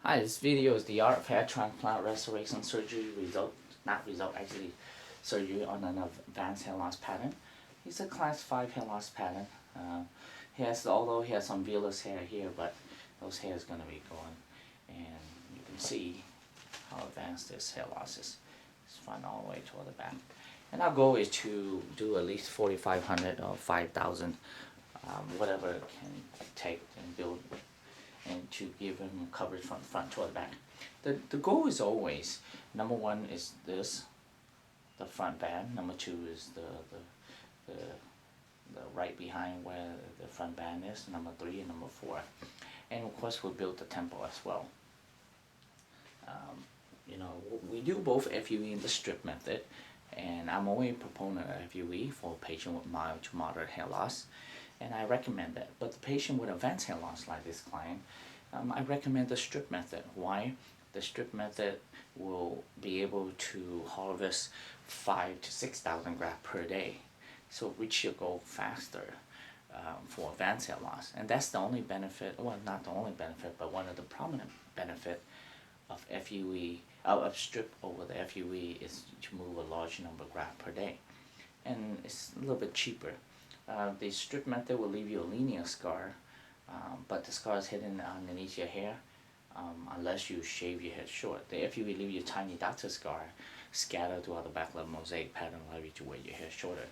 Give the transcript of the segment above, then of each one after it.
Hi, this video is the art of hair transplant restoration surgery actually surgery on an advanced hair loss pattern. It's a class 5 hair loss pattern. Although he has some vellus hair here, but those hairs gonna be gone, and you can see how advanced this hair loss is. It's front all the way toward the back. And our goal is to do at least 4,500 or 5,000, whatever it can take and build, and to give him coverage from front to the back. The goal is always, number one is this, the front band. Number two is the right behind where the front band is. Number three and number four. And of course we'll build the temple as well. We do both FUE and the strip method, and I'm only a proponent of FUE for a patient with mild to moderate hair loss, and I recommend that. But the patient with advanced hair loss like this client, I recommend the strip method. Why? The strip method will be able to harvest 5,000 to 6,000 grafts per day, so reach your goal faster for advanced hair loss. And that's the only benefit, well, not the only benefit, but one of the prominent benefit of FUE, of strip over the FUE, is to move a large number of grafts per day, and it's a little bit cheaper. The strip method will leave you a linear scar, but the scar is hidden underneath your hair unless you shave your head short. The FUE leave you a tiny dotted scar scattered throughout the back of the mosaic pattern, allow you to wear your hair shorter.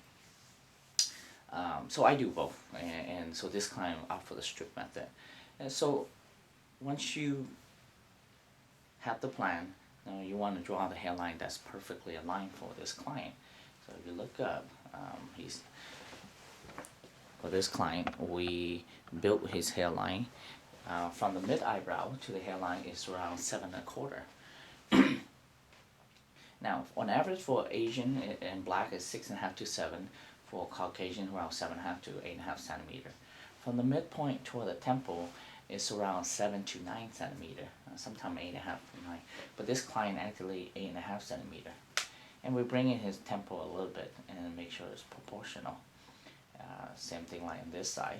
So I do both, and so this client opt for the strip method. And so once you have the plan, you want to draw the hairline that's perfectly aligned for this client. So if you look up, for this client, we built his hairline from the mid eyebrow to the hairline is around 7¼ Now, on average for Asian and black is 6.5 to 7. For Caucasian, around 7.5 to 8.5 centimeter. From the midpoint toward the temple is around 7 to 9 centimeter. Sometimes 8.5 to 9. But this client actually 8.5 centimeter. And we bring in his temple a little bit and make sure it's proportional. Same thing like on this side.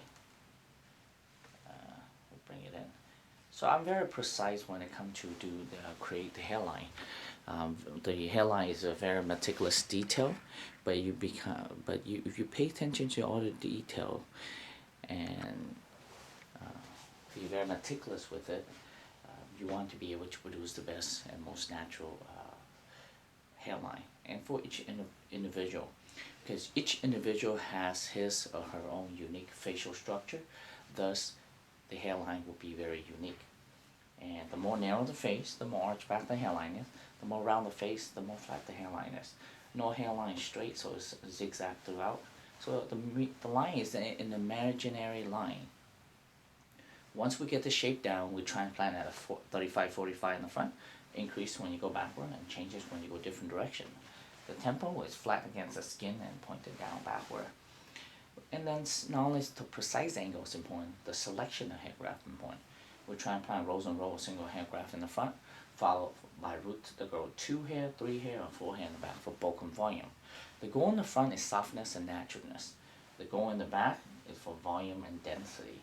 We'll bring it in. So I'm very precise when it comes to create the hairline. The hairline is a very meticulous detail, but if you pay attention to all the detail and be very meticulous with it, you want to be able to produce the best and most natural hairline, and for each individual, because each individual has his or her own unique facial structure. Thus the hairline will be very unique. And the more narrow the face, the more arched back the hairline is. The more round the face, the more flat the hairline is. No hairline is straight, so it's zigzag throughout. So the line is an imaginary line. Once we get the shape down, we transplant at a 35-45 in the front, increase when you go backward, and changes when you go different direction. The temple is flat against the skin and pointed down backward. And then not only the precise angle is important, the selection of hair graft is important. We try and plant rows and rows of single hair graft in the front, followed by root to grow 2 hair, 3 hair, or 4 hair in the back for bulk and volume. The goal in the front is softness and naturalness. The goal in the back is for volume and density.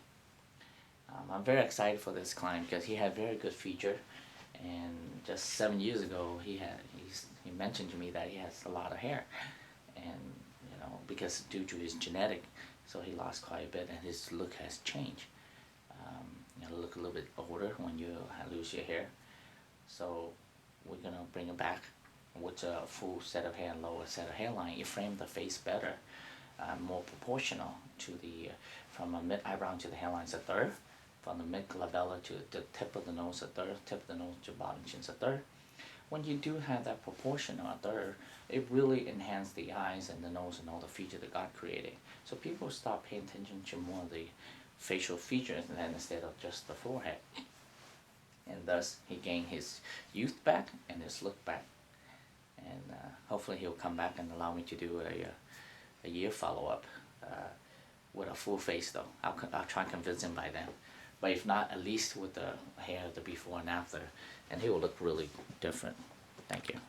I'm very excited for this client because he had very good feature, and just 7 years ago he mentioned to me that he has a lot of hair, and because due to his genetic, so he lost quite a bit and his look has changed. Look a little bit older when you lose your hair. So we're gonna bring it back with a full set of hair and lower set of hairline. You frame the face better, more proportional to from a mid eyebrow to the hairline is a third, from the mid glabella to the tip of the nose a third, tip of the nose to bottom chin is a third. When you do have that proportion of a third, it really enhances the eyes and the nose and all the features that God created. So people start paying attention to more of the facial features than instead of just the forehead. And thus he gained his youth back and his look back. And hopefully he'll come back and allow me to do a year follow-up with a full face though. I'll try and convince him by then. But if not, at least with the hair, the before and after, and he will look really different. Thank you.